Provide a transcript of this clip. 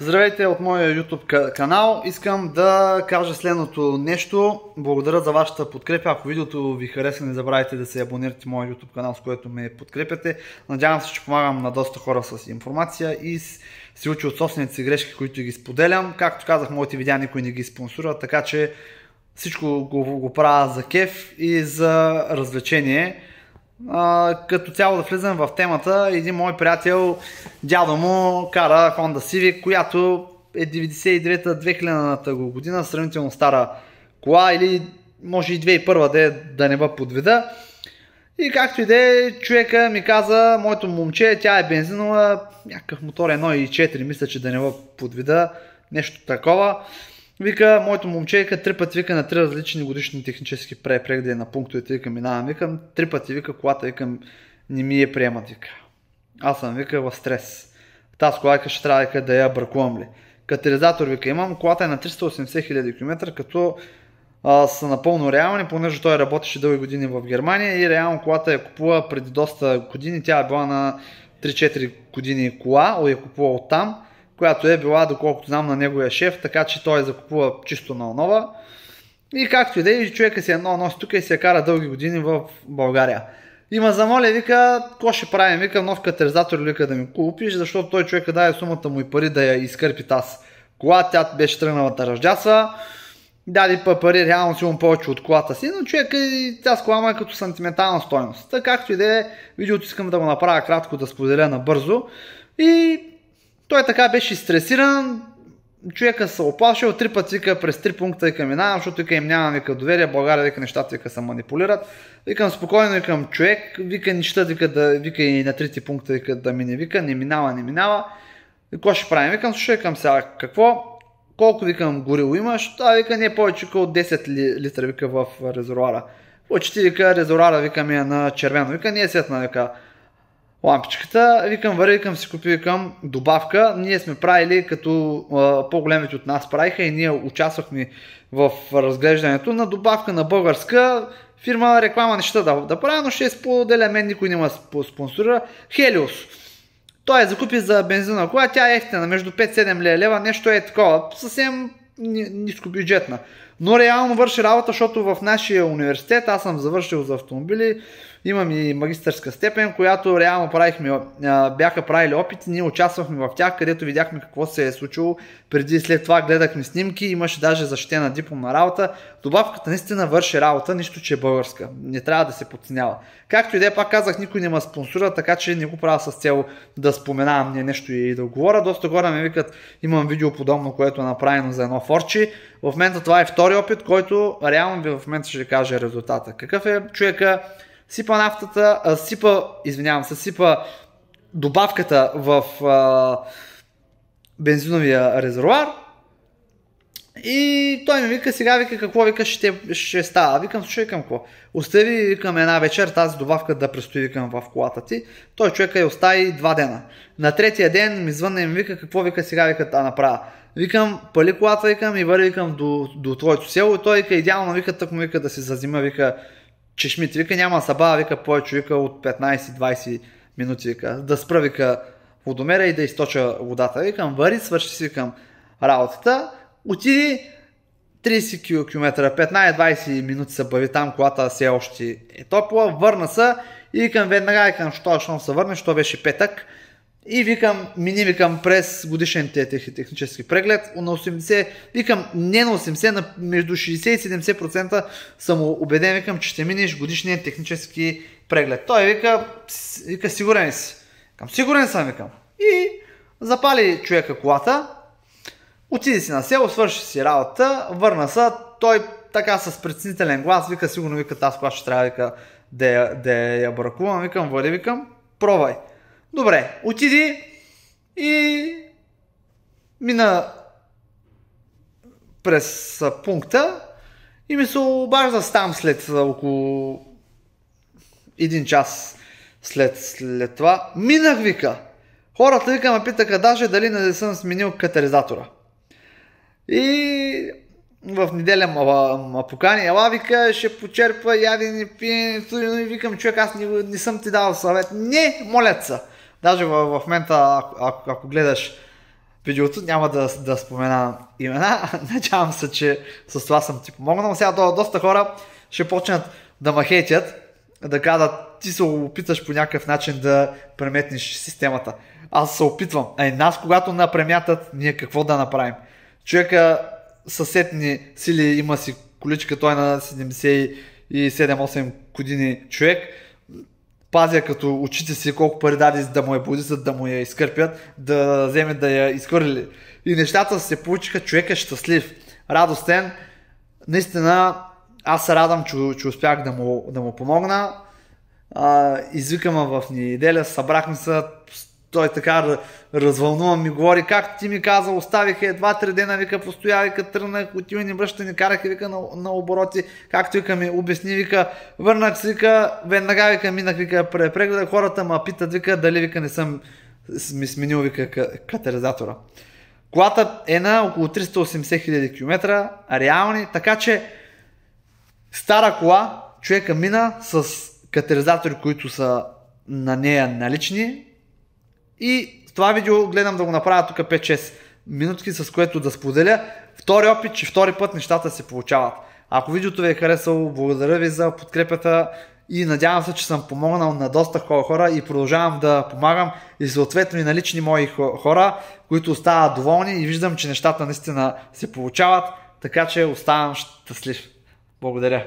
Здравейте от моя YouTube канал. Искам да кажа следното нещо. Благодаря за вашата подкрепа. Ако видеото ви хареса, не забравяйте да се абонирате в моя YouTube канал, с което ме подкрепяте. Надявам се, че помагам на доста хора с информация и се учи от собствените си грешки, които ги споделям. Както казах, моите видеа никой не ги спонсорира, така че всичко го правя за кеф и за развлечение. Като цяло да влизам в темата, един мой приятел, дядо му кара Honda Civic, която е 99-2000-та година, сравнително стара кола, или може и 2001 да не бъде подведа. И както и да е, човека ми каза, моето момче, тя е бензинова, някакъв мотор 1.4, мисля, че да не бъде подведа, нещо такова. Вика, моето момче, 3 пъти вика на 3 различни годишни технически прегледи на пунктовете, вика, минавам, викам, 3 пъти вика, колата, викам, не ми я приемат, вика. Аз съм, вика, в стрес. Тази кола, вика, ще трябва, вика, да я бракувам ли. Катализатор, вика, имам, колата е на 380 000 км, като са напълно реални, понеже той работеше дълги години в Германия и реално колата я купува преди доста години, тя е била на 3-4 години кола, я купува оттам, която е била, доколкото знам, на неговия шеф, така че той закупува чисто на нова. И както и да е, човека си носи тук и се кара дълги години в България. Има замоля, вика, какво ще правим, вика, нов катализатор, вика, да ми купиш, защото той човека даде сумата му и пари да я изкърпи тази кола, тя беше тръгнала да ръждясва, даде пари реално силно повече от колата си, но човека и тази кола е като сантиментална стойност. Така както и да е, видеото искам да го направя кратко, да споделя набързо. И той така беше стресиран, човека се оплашил, 3 пъти вика, през 3 пункта вика, минавам, защото вика, им нямам, вика, доверие, България, вика, нещата, вика, се манипулират. Викам спокойно, викам, човек, вика, неща, вика, и на 3 пункта, вика, да мине, вика, не минава. И какво ще правим? Викам, слушай, викам сега, какво, колко, викам, горило имаш? Вика, не е повече от 10 литра, вика, в резервуара. Почти, вика, резервуара, вика, ми е на червено, вика, не е светна, вика, лампичката, викам, вари, викам, си купи, викам, добавка. Ние сме правили, като по-големите от нас правиха и ние участвахме в разглеждането на добавка на българска фирма, реклама неща да правя, но ще споделя, мен никой не ме спонсорира. Хелиос. Той закупи за бензина кола, тя е ефтина, между 5-7 лева, нещо е такова, съвсем нискобюджетна. Но реално върши работа, защото в нашия университет, аз съм завършил за автомобили, имам и магистърска степен, която реално бяха правили опити, ние участвахме в тях, където видяхме какво се е случило, преди и след това гледахме снимки, имаше даже защитена дипломна работа. Добавката наистина върши работа, нищо че е българска, не трябва да се подценява. Както и да е, пак казах, никой не ме спонсорира, така че не го правя с цел да споменавам нещо и да говоря. Доста хора ми викат, имам видео подобно, което е направено за едно форчи. В момента това е втори опит, който реално ви в момента ще кажа резултата. Какъв е човека? Сипа нафтата, сипа добавката в бензиновия резервуар и той ми вика, сега вика, какво вика ще става. Викам, слушай, викам, какво? Остави, викам, една вечер тази добавка да престои, викам, в колата ти. Той човека я остави 2 дена. На третия ден ми звънна и ми вика, какво вика, сега вика да направя. Викам, пали колата, викам, и върви, викам, до твоето село и той вика, идеално, вика, тък му вика да си зазима, вика, чешмите, вика, няма събава, вика, повече, вика, от 15-20 минути, вика, да спра, вика, водомера и да източа водата. Викам, вари, свърши си, викам, работата, отиди 30 км, 15-20 минути се бави там, колата все още е топла, върна се и викам, веднага, викам, що се върне, що беше петък и викам, викам, през годишните технически преглед на 80, викам, не на 80, между 60 и 70% съм убеден, викам, че ще минеш годишния технически преглед. Той вика, сигурен си. Викам, сигурен съм, викам. И запали човека колата, отиде си на село, свърши си работа, върна се, той така с преценителен глас, вика, сигурно, вика, тази кола ще трябва, вика, да я бракувам, викам, вали, викам, пробвай. Добре, отиди и мина през пункта и ми се обажда там след около 1 час след това. Минах, вика. Хората, вика, ме питаха даже дали не съм сменил катализатора. И в неделя ма покани, ела, вика, ще почерпа, яди, не пие, и викам, човек, аз не съм ти дал съвет. Не, молят се. Даже в момента, ако гледаш видеото, няма да спомена имена. Надявам се, че с това съм ти помогнал. Сега доста хора ще почнат да ме хейтят, да казват, ти се опиташ по някакъв начин да преметнеш системата. Аз се опитвам. Нас когато напремятат, ние какво да направим? Човека със сетни сили има си количка, той на 77-8 години човек, пазя като очите си колко пари даде да му я бодисат, да му я изкърпят, да вземе да я изхвърли. И нещата се получиха, човек е щастлив, радостен. Наистина аз се радвам, че успях да му помогна. Извикаме в неделя, събрахме се, той така развълнувам, ми говори, как ти ми каза, оставиха 2-3 дена, вика, постоя, вика, тръгнах, отива ни бръща, ни караха, вика, на обороти, както вика ми обясни, вика, върнах се, вика, веднага, вика, минах, вика, прегледа, хората ме питат, вика, дали, вика, не съм ми сменил, вика, катализатора. Колата е на около 380 000 км, реални, така че стара кола, човека мина с катализатори, които са на нея налични, и в това видео гледам да го направя тук 5-6 минутки, с което да споделя втори опит, че втори път нещата се получават. Ако видеото ви е харесало, благодаря ви за подкрепата и надявам се, че съм помогнал на доста хора и продължавам да помагам и съответно и на лични мои хора, които остават доволни и виждам, че нещата наистина се получават, така че оставам щастлив. Благодаря.